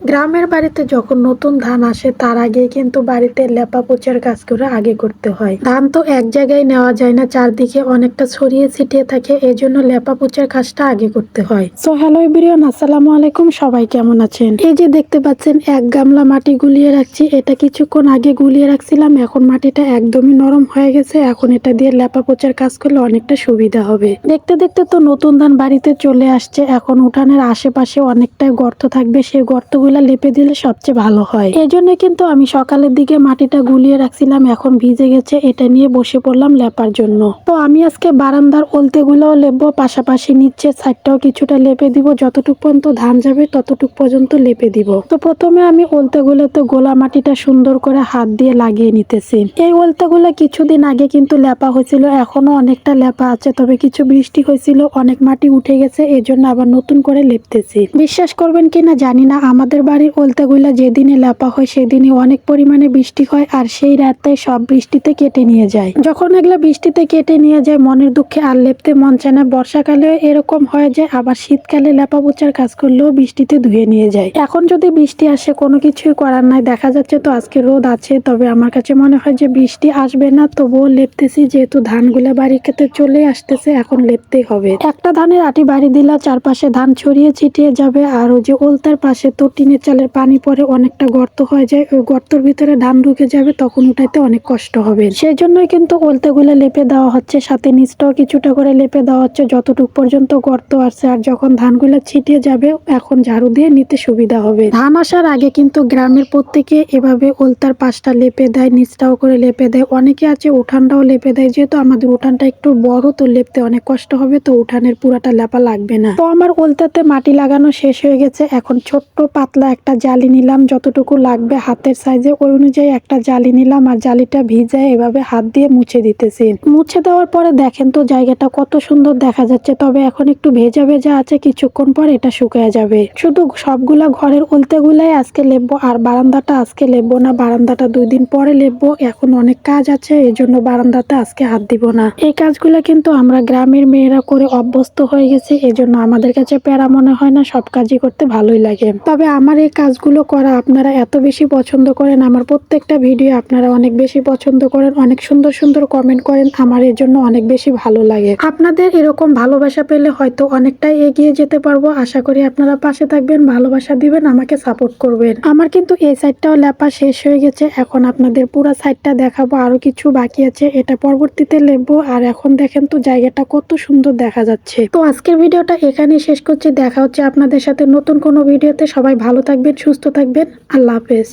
গ্রামের বাড়িতে যখন নতুন ধান আসে তার আগে কিন্তু বাড়িতে লেপা পোচার কাজ করে আগে করতে হয়। ধান তো এক জায়গায় নেওয়া যায় না, চারদিকে অনেকটা ছড়িয়ে ছিটিয়ে থাকে, এজন্য লেপা পোচার কাজটা আগে করতে হয়। সো হ্যালো এভরিওয়ান, আসসালামু আলাইকুম। সবাই কেমন আছেন? এই যে দেখতে পাচ্ছেন এক গামলা মাটি গুলিয়ে রাখছি, এটা কিছুক্ষণ আগে গুলিয়ে রাখছিলাম, এখন মাটিটা একদমই নরম হয়ে গেছে। এখন এটা দিয়ে লেপা পোচার কাজ করলে অনেকটা সুবিধা হবে। দেখতে দেখতে তো নতুন ধান বাড়িতে চলে আসছে। এখন উঠানের আশেপাশে অনেকটাই গর্ত থাকবে, সেই গর্তগুলা লেপে দিলে সবচেয়ে ভালো হয়। এই জন্য কিন্তু আমি সকালের দিকে মাটিটা গুলিয়ে রাখছিলাম, এখন ভিজে গেছে, এটা নিয়ে বসে পড়লাম লেপার জন্য। তো আমি আজকে বারান্দার ওলতেগুলোও লেপবো, পাশাপাশি নিচে সাইডটাও কিছুটা লেপে দিব। যতটুক পর্যন্ত ধান যাবে ততটুক পর্যন্ত লেপে দিব। তো প্রথমে আমি ওলতেগুলোতে গোলা মাটিটা সুন্দর করে হাত দিয়ে লাগিয়ে নিতেছি। এই ওলতেগুলো কিছুদিন আগে কিন্তু লেপা হয়েছিল, এখনো অনেকটা লেপা আছে, তবে কিছু বৃষ্টি হয়েছিল, অনেক মাটি উঠে গেছে, এই জন্য আবার নতুন করে লেপতেছি। বিশ্বাস করবেন কিনা জানি না, আমাদের বাড়ির ওলতাগুলা যেদিনে লেপা হয় সেদিনই অনেক পরিমাণে বৃষ্টি হয়, আর সেই রাতে সব বৃষ্টিতে কেটে নিয়ে যায়। যখন এগুলা বৃষ্টিতে কেটে নিয়ে যায় মনের দুঃখে আর লেপতে মন চায় না। বর্ষাকালে এরকম হয়ে যায়, আবার শীতকালে লেপা পোচার কাজ করলেও বৃষ্টিতে ধুয়ে নিয়ে যায়। এখন যদি বৃষ্টি আসে কোনো কিছুই করার নাই, দেখা যাচ্ছে তো আজকে রোদ আছে, তবে আমার কাছে মনে হয় যে বৃষ্টি আসবে না, তবুও লেপতেছি, যেহেতু ধানগুলা বাড়ি খেতে চলে আসতেছে, এখন লেপতেই হবে। একটা ধানের আটি বাড়ি দিলা চারপাশে ধান ছড়িয়ে ছিটিয়ে যাবে, আর ওই যে ওলতার পাশে তো টিনের চালের পানি পরে অনেকটা গর্ত হয়ে যায়, ওই গর্তের ভিতরে ধান ঢুকে যাবে, তখন উঠাইতে অনেক কষ্ট হবে। সেই জন্যই কিন্তু ওলতেগুলো লেপে দেওয়া হচ্ছে, সাথে নিচটাও কিছুটা করে লেপে দেওয়া হচ্ছে, যতটুকু পর্যন্ত গর্ত আসছে। আর যখন ধানগুলো ছিটিয়ে যাবে এখন ঝাড়ু দিয়ে নিতে সুবিধা হবে। ধান আসার আগে কিন্তু গ্রামের প্রত্যেকে এভাবে ওলতার পাশটা লেপে দেয়, নিচটাও করে লেপে দেয়। অনেকে আছে উঠানটাও লেপে দেয়, যেহেতু আমাদের উঠানটা একটু বড়, তো লেপতে অনেক কষ্ট হবে, তো উঠানের পুরাটা লেপা লাগবে না। তো আমার ওলতাতে মাটি লাগানো শেষ হয়ে গেছে, এখন ছোট্ট পাতলা একটা জালি নিলাম, যতটুকু লাগবে হাতের সাইজে ওই অনুযায়ী একটা জালি নিলাম, আর জালিটা ভিজায় এভাবে হাত দিয়ে মুছে দিতেছি। মুছে দেওয়ার পরে দেখেন তো জায়গাটা কত সুন্দর দেখা যাচ্ছে, তবে এখন একটু ভেজা ভেজা আছে, কিছুক্ষণ পর এটা শুকিয়ে যাবে। শুধু সবগুলা ঘরের উলতেগুলাই আজকে লেপবো, আর বারান্দাটা আজকে লেপবো না, বারান্দাটা 2 দিন পরে লেপবো। এখন অনেক কাজ আছে, এই জন্য বারান্দাতে আজকে হাত দিব না। এই কাজগুলা কিন্তু আমরা গ্রামের মেয়েরা করে অভ্যস্ত হয়ে গেছি, এই জন্য আমাদের কাছে প্যারা মনে হয় না, সব কাজই করতে ভালোই লাগে। তবে আমার এই কাজগুলো করা আপনারা এত বেশি পছন্দ করেন, আমার প্রত্যেকটা ভিডিও আপনারা অনেক বেশি পছন্দ করেন, অনেক সুন্দর সুন্দর কমেন্ট করেন, আমার এর জন্য অনেক বেশি ভালো লাগে। আপনাদের এরকম ভালোবাসা পেলে হয়তো অনেকটাই এগিয়ে যেতে পারবো। আশা করি আপনারা পাশে থাকবেন, ভালোবাসা দিবেন, আমাকে সাপোর্ট করবেন। আমার কিন্তু এই সাইডটাও লেপা শেষ হয়ে গেছে, এখন আপনাদের পুরো সাইডটা দেখাবো, আরো কিছু বাকি আছে, এটা পরবর্তীতে লেপবো। আর এখন দেখেন তো জায়গাটা কত সুন্দর দেখা যাচ্ছে। তো আজকের ভিডিওটা এখানেই শেষ করছি, দেখা হচ্ছে আপনাদের সাথে নতুন কোনো ভিডিওতে। সবাই ভালো থাকবেন, সুস্থ থাকবেন, আল্লাহ হাফেজ।